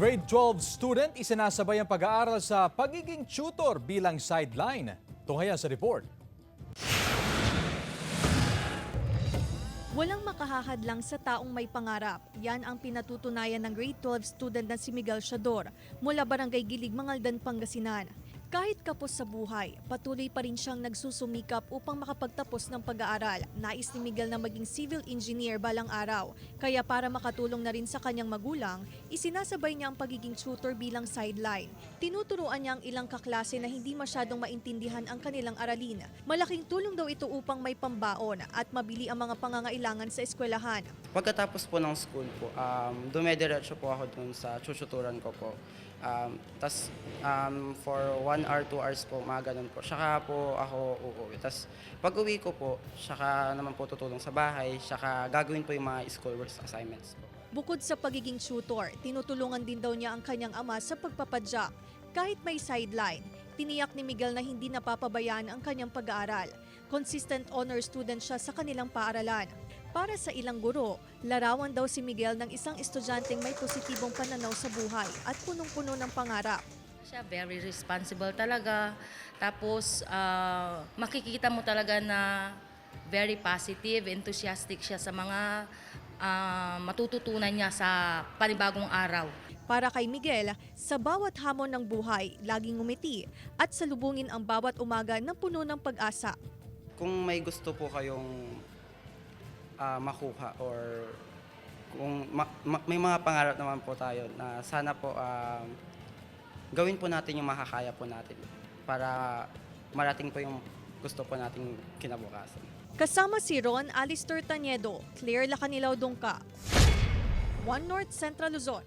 Grade 12 student isinasabay ang pag-aaral sa pagiging tutor bilang sideline. Tunghayan sa report. Walang makahahadlang sa taong may pangarap. Yan ang pinatutunayan ng grade 12 student na si Miguel Siador mula Barangay Gilig, Mangaldan, Pangasinan. Kahit kapos sa buhay, patuloy pa rin siyang nagsusumikap upang makapagtapos ng pag-aaral. Nais ni Miguel na maging civil engineer balang araw. Kaya para makatulong na rin sa kanyang magulang, isinasabay niya ang pagiging tutor bilang sideline. Tinuturuan niya ang ilang kaklase na hindi masyadong maintindihan ang kanilang aralin. Malaking tulong daw ito upang may pambaon at mabili ang mga pangangailangan sa eskwelahan. Pagkatapos po ng school po, dumediretso po ako dun sa tututuran ko po. For 1 hour, 2 hours po, mga ganun po. Saka po ako uuwi. Tas pag uwi ko po, saka naman po tutulong sa bahay, saka gagawin po yung mga schoolwork assignments po. Bukod sa pagiging tutor, tinutulungan din daw niya ang kanyang ama sa pagpapadyak. Kahit may sideline, tiniyak ni Miguel na hindi napapabayaan ang kanyang pag-aaral. Consistent honor student siya sa kanilang paaralan. Para sa ilang guro, larawan daw si Miguel ng isang estudyanteng may positibong pananaw sa buhay at punong-puno ng pangarap. Siya very responsible talaga. Tapos makikita mo talaga na very positive, enthusiastic siya sa mga matututunan niya sa panibagong araw. Para kay Miguel, sa bawat hamon ng buhay, laging ngumiti at salubungin ang bawat umaga ng puno ng pag-asa. Kung may gusto po kayong makuha or kung may mga pangarap naman po tayo na sana po gawin po natin yung makakaya po natin para marating po yung gusto po nating kinabukasan. Kasama si Ron Alistair Taniedo, Claire Lacanilaw Dungka, One North Central Luzon.